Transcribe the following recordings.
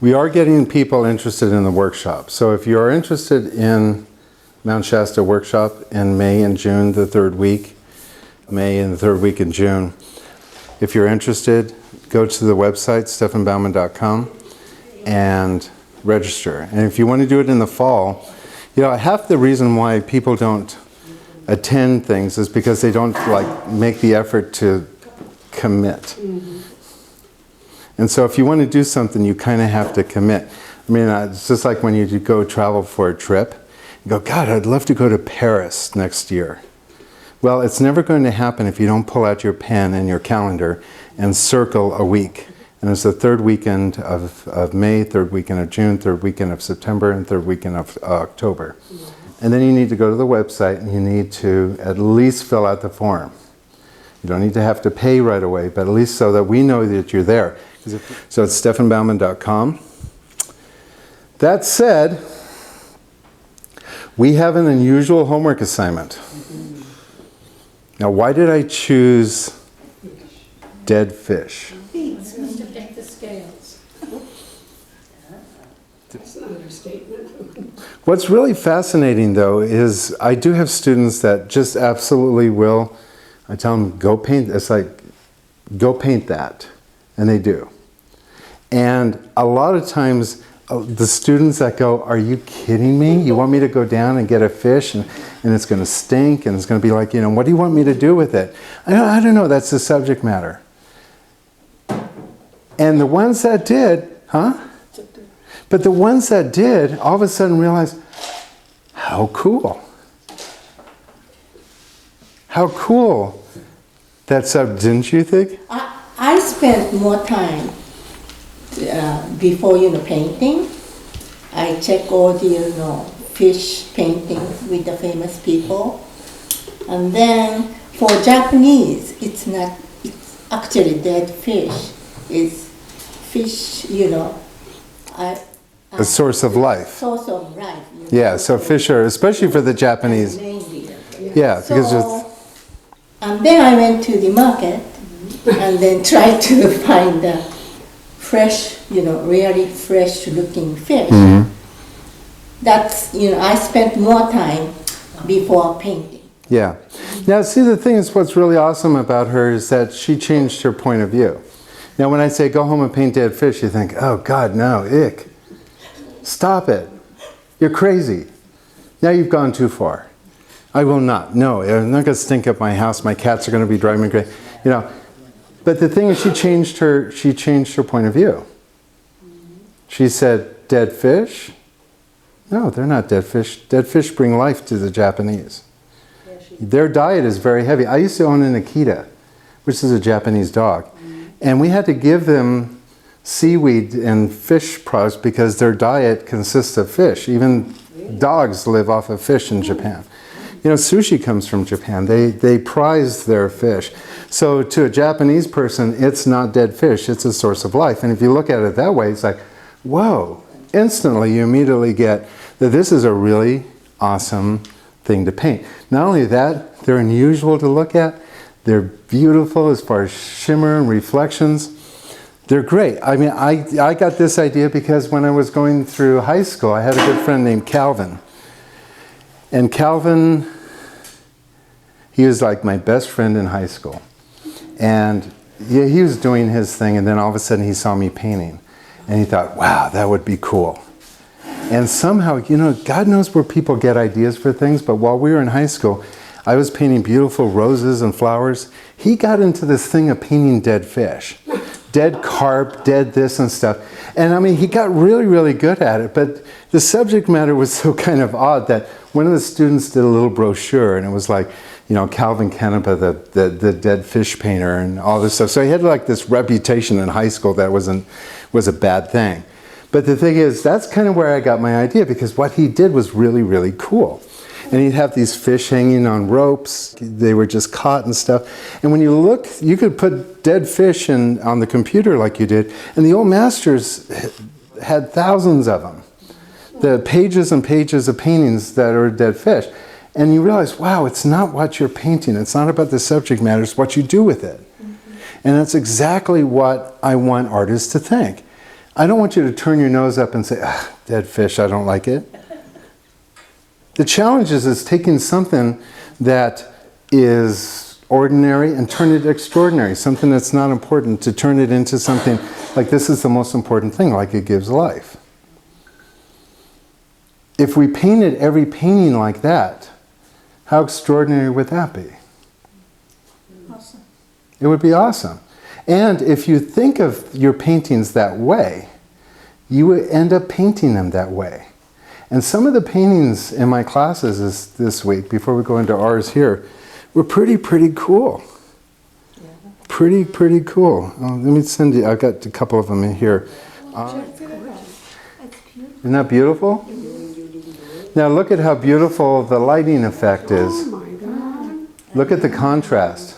We are getting people interested in the workshop. So if you're interested in Mount Shasta workshop in May and June, the third week, May and the third week in June, if you're interested, go to the website, stefanbaumann.com, and register. And if you want to do it in the fall, you know, half the reason why people don't attend things is because they don't like make the effort to commit. And so if you want to do something, you kind of have to commit. I mean, it's just like when you go travel for a trip. You go, God, I'd love to go to Paris next year. Well, it's never going to happen if you don't pull out your pen and your calendar and circle a week. And it's the third weekend of May, third weekend of June, third weekend of September, and third weekend of October. And then you need to go to the website and you need to at least fill out the form. You don't need to have to pay right away, but at least so that we know that you're there. So it's stefanbaumann.com. That said, we have an unusual homework assignment. Now, why did I choose dead fish? It's supposed to affect the scales. That's an understatement. What's really fascinating, though, is I do have students that just absolutely will. I tell them, go paint. It's like, go paint that. And they do. And a lot of times, the students that go, are you kidding me? You want me to go down and get a fish and it's going to stink and it's going to be like, you know, what do you want me to do with it? I don't know, that's the subject matter. And the ones that did, But the ones that did, all of a sudden realized, how cool. How cool. That's up, didn't you think? I spent more time before, painting. I check all the, fish painting with the famous people. And then for Japanese, it's actually dead fish. It's fish, A source of life. Source of life. Yeah, so fish are, especially for the Japanese. Mainly. Yeah, because and then I went to the market and then tried to find the fresh, really fresh looking fish. Mm-hmm. That's, I spent more time before painting. Yeah. Now, see, the thing is, what's really awesome about her is that she changed her point of view. Now, when I say go home and paint dead fish, you think, oh, God, no, ick. Stop it. You're crazy. Now you've gone too far. I will not. No, I'm not going to stink up my house. My cats are going to be driving me crazy. But the thing is, she changed her point of view. She said, dead fish? No, they're not dead fish. Dead fish bring life to the Japanese. Their diet is very heavy. I used to own an Akita, which is a Japanese dog. And we had to give them seaweed and fish products because their diet consists of fish. Even dogs live off of fish in Japan. Sushi comes from Japan. They prize their fish. So to a Japanese person, it's not dead fish. It's a source of life. And if you look at it that way, it's like, whoa. Instantly, you immediately get that this is a really awesome thing to paint. Not only that, they're unusual to look at. They're beautiful as far as shimmer and reflections. They're great. I mean, I got this idea because when I was going through high school, I had a good friend named Calvin. And Calvin, he was like my best friend in high school. And he was doing his thing, and then all of a sudden he saw me painting. And he thought, wow, that would be cool. And somehow, God knows where people get ideas for things, but while we were in high school, I was painting beautiful roses and flowers. He got into this thing of painting dead fish. Dead carp, dead this and stuff. And I mean, he got really, really good at it, but the subject matter was so kind of odd that one of the students did a little brochure, and it was like, Calvin Canepa, the dead fish painter and all this stuff. So he had like this reputation in high school that was a bad thing. But the thing is, that's kind of where I got my idea, because what he did was really, really cool. And he'd have these fish hanging on ropes. They were just caught and stuff. And when you look, you could put dead fish on the computer like you did. And the old masters had thousands of them. The pages and pages of paintings that are dead fish. And you realize, wow, it's not what you're painting. It's not about the subject matter. It's what you do with it. Mm-hmm. And that's exactly what I want artists to think. I don't want you to turn your nose up and say, ah, dead fish, I don't like it. The challenge is taking something that is ordinary and turn it extraordinary, something that's not important, to turn it into something like this is the most important thing, like it gives life. If we painted every painting like that, how extraordinary would that be? Awesome. It would be awesome. And if you think of your paintings that way, you would end up painting them that way. And some of the paintings in my classes this week, before we go into ours here, were pretty cool. Yeah. Pretty cool. Oh, let me send you, I've got a couple of them in here. Isn't that beautiful? Now look at how beautiful the lighting effect is. Oh my God. Look at the contrast.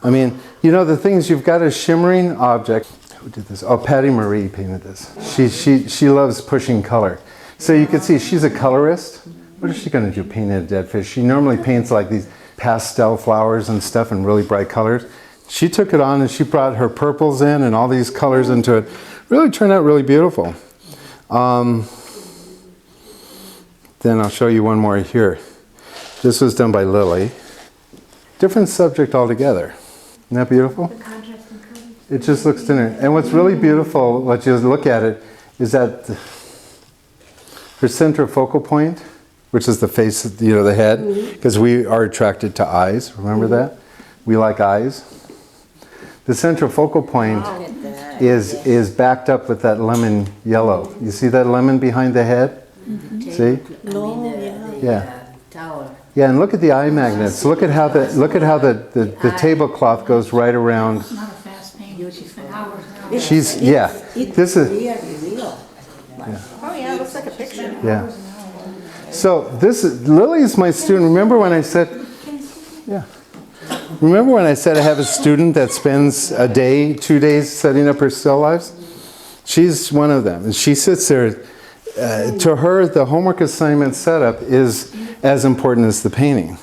I mean, you know, the things, you've got a shimmering object. Who did this? Oh, Patty Marie painted this. She loves pushing color. So you can see she's a colorist. What is she going to do, paint a dead fish? She normally paints like these pastel flowers and stuff in really bright colors. She took it on and she brought her purples in and all these colors into it. Really turned out really beautiful. Then I'll show you one more here. This was done by Lily. Different subject altogether. Isn't that beautiful? It just looks thinner. And what's really beautiful, let you look at it, is that her central focal point, which is the face, you know, the head, because we are attracted to eyes. Remember that? We like eyes. The central focal point is backed up with that lemon yellow. You see that lemon behind the head? See? Yeah. Tower. Yeah, and look at the eye magnets. Look at how the tablecloth goes right around. It's not a fast paint, she's been hours now. This is, Really real. Oh yeah, it looks like a picture. yeah. So this is, Lily's my student. Remember when I said, yeah. Remember when I said I have a student that spends a day, 2 days setting up her still lives? She's one of them. And she sits there. To her, the homework assignment setup is as important as the painting.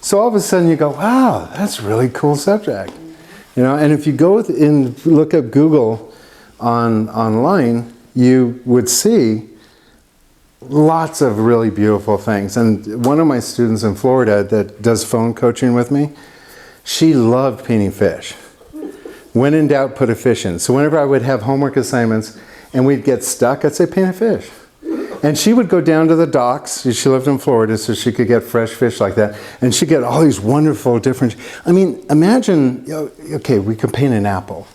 So all of a sudden you go, wow, that's a really cool subject. You know, and if you go and look up Google online, you would see lots of really beautiful things. And one of my students in Florida that does phone coaching with me, she loved painting fish. When in doubt, put a fish in. So whenever I would have homework assignments and we'd get stuck, I'd say, paint a fish. And she would go down to the docks. She lived in Florida, so she could get fresh fish like that. And she'd get all these wonderful different... I mean, imagine, okay, we could paint an apple.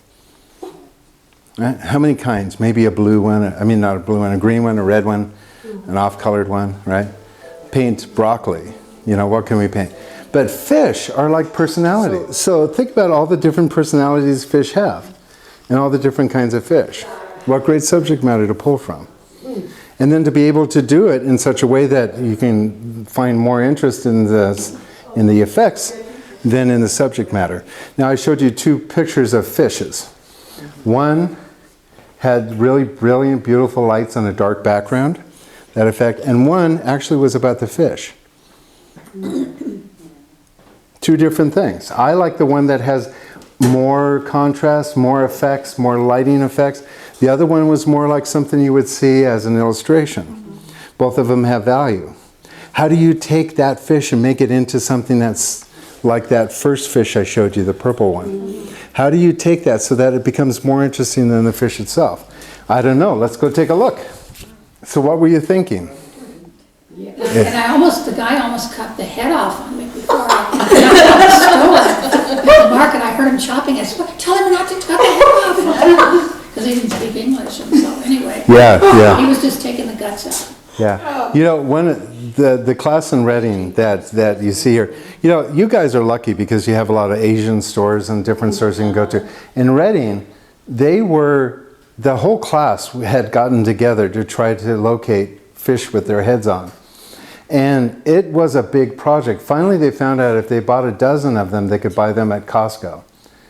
Right? How many kinds? Maybe a blue one, I mean not a blue one, a green one, a red one, an off-colored one, right? Paint broccoli. You know, what can we paint? But fish are like personalities. So think about all the different personalities fish have and all the different kinds of fish. What great subject matter to pull from. And then to be able to do it in such a way that you can find more interest in the effects than in the subject matter. Now I showed you two pictures of fishes. One had really brilliant, beautiful lights on a dark background, that effect, and one actually was about the fish. Two different things. I like the one that has more contrast, more effects, more lighting effects. The other one was more like something you would see as an illustration. Both of them have value. How do you take that fish and make it into something that's like that first fish I showed you, the purple one? How do you take that so that it becomes more interesting than the fish itself? I don't know. Let's go take a look. So what were you thinking? And I almost, the guy almost cut the head off on me before I jumped out the store. At the market, I heard him chopping. I said, tell him not to cut the head off. Because he didn't speak English, and so anyway. Yeah. He was just taking the guts out. Yeah. You know, the class in Reading that you see here, you know, you guys are lucky because you have a lot of Asian stores and different stores you can go to. In Reading, the whole class had gotten together to try to locate fish with their heads on. And it was a big project. Finally, they found out if they bought a dozen of them, they could buy them at Costco.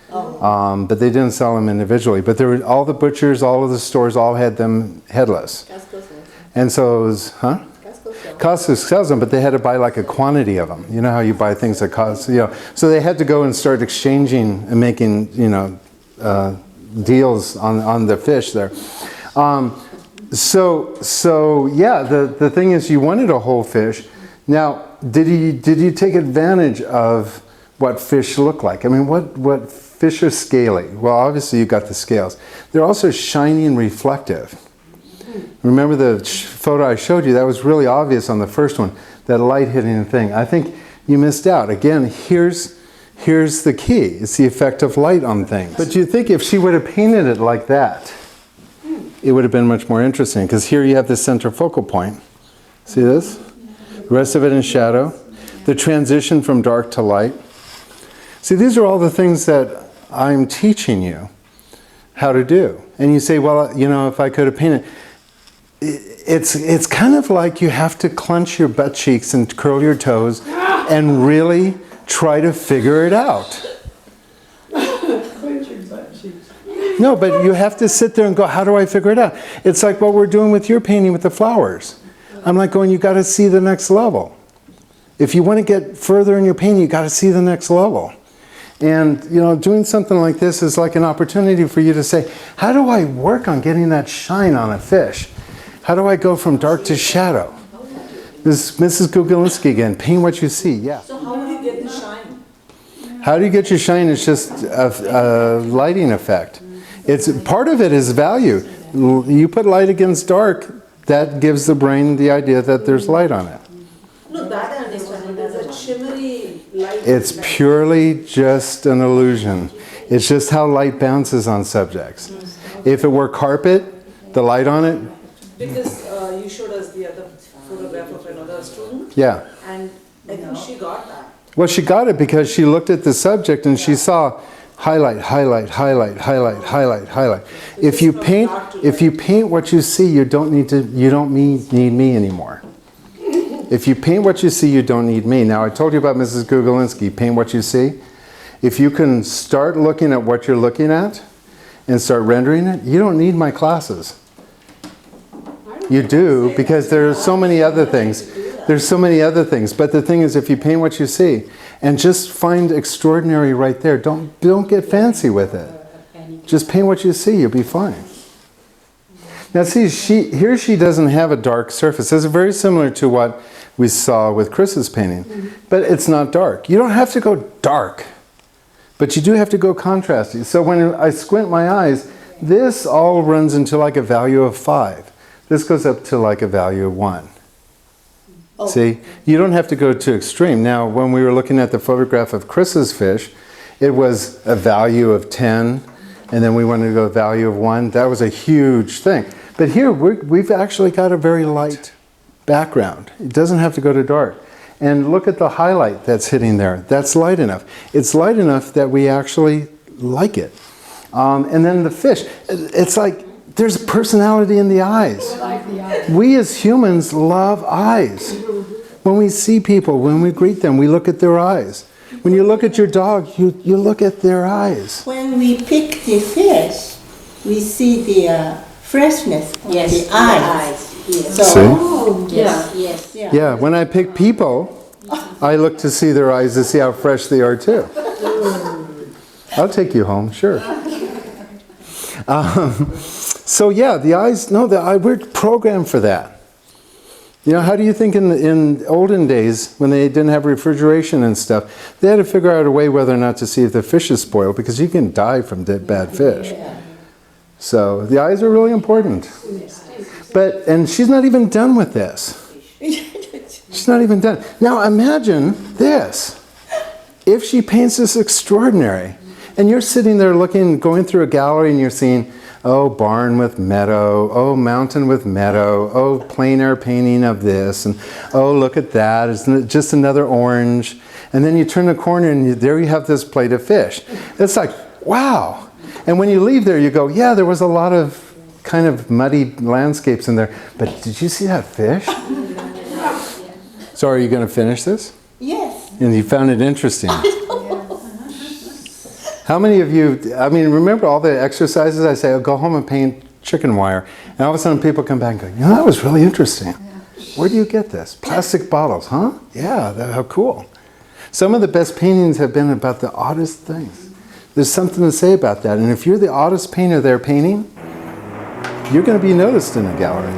But they didn't sell them individually. But there were all the butchers, all of the stores, all had them headless. And so it was, huh? Costco sells them, but they had to buy like a quantity of them. You know how you buy things that cost, you know. So they had to go and start exchanging and making, you know, deals on the fish there. So yeah, the thing is, you wanted a whole fish. Now, did you take advantage of what fish look like? I mean, what fish are scaly? Well, obviously you got the scales. They're also shiny and reflective. Remember the photo I showed you? That was really obvious on the first one, that light hitting the thing. I think you missed out. Again, here's the key. It's the effect of light on things. But do you think if she would have painted it like that, it would have been much more interesting? Because here you have the center focal point. See this? The rest of it in shadow. The transition from dark to light. See, these are all the things that I'm teaching you how to do. And you say, well, you know, if I could have painted, it's kind of like you have to clench your butt cheeks and curl your toes and really try to figure it out. No, but you have to sit there and go, how do I figure it out? It's like what we're doing with your painting with the flowers. I'm like going, you got to see the next level. If you want to get further in your painting, you got to see the next level. And, you know, doing something like this is like an opportunity for you to say, how do I work on getting that shine on a fish? How do I go from dark to shadow? This is Mrs. Gugolinski again. Paint what you see. Yeah. So how do you get the shine? How do you get your shine? It's just a lighting effect. It's part of it is value. You put light against dark, that gives the brain the idea that there's light on it. No, that I understand. There's a shimmery light. It's purely just an illusion. It's just how light bounces on subjects. If it were carpet, the light on it. Because you showed us the other photograph of another student. Yeah. And I think she got that. Well, she got it because she looked at the subject and she saw highlight, highlight, highlight, highlight, highlight, highlight. If you paint what you see, you don't need me anymore. If you paint what you see, you don't need me. Now, I told you about Mrs. Gugolinski, paint what you see. If you can start looking at what you're looking at and start rendering it, you don't need my classes. You do, because there are so many other things. There's so many other things. But the thing is, if you paint what you see, and just find extraordinary right there, don't get fancy with it. Just paint what you see, you'll be fine. Now see, here she doesn't have a dark surface. This is very similar to what we saw with Chris's painting. But it's not dark. You don't have to go dark. But you do have to go contrasty. So when I squint my eyes, this all runs into like a value of 5. This goes up to like a value of 1. Oh. See? You don't have to go to extreme. Now, when we were looking at the photograph of Chris's fish, it was a value of 10, and then we wanted to go value of 1. That was a huge thing. But here, we've actually got a very light background. It doesn't have to go to dark. And look at the highlight that's hitting there. That's light enough. It's light enough that we actually like it. And then the fish, it's like there's personality in the eyes. We as humans love eyes. When we see people, when we greet them, we look at their eyes. When you look at your dog, you look at their eyes. When we pick the fish, we see the freshness of the eyes. Yes. So, See? Yes. Yeah, when I pick people, I look to see their eyes to see how fresh they are too. I'll take you home, sure. So yeah, the eyes, we're programmed for that. You know, how do you think in olden days, when they didn't have refrigeration and stuff, they had to figure out a way whether or not to see if the fish is spoiled, because you can die from bad fish. So the eyes are really important. And she's not even done with this. She's not even done. Now imagine this. If she paints this extraordinary, and you're sitting there going through a gallery and you're seeing, oh, barn with meadow, oh, mountain with meadow, oh, plein air painting of this, and oh, look at that, it's just another orange. And then you turn the corner and there you have this plate of fish. It's like, wow. And when you leave there, you go, yeah, there was a lot of kind of muddy landscapes in there, but did you see that fish? So are you going to finish this? yes. And you found it interesting. How many of you, remember all the exercises I say, oh, go home and paint chicken wire. And all of a sudden people come back and go, you know, that was really interesting. Where do you get this? Plastic bottles, huh? Yeah, how cool. Some of the best paintings have been about the oddest things. There's something to say about that. And if you're the oddest painter they're painting, you're going to be noticed in a gallery.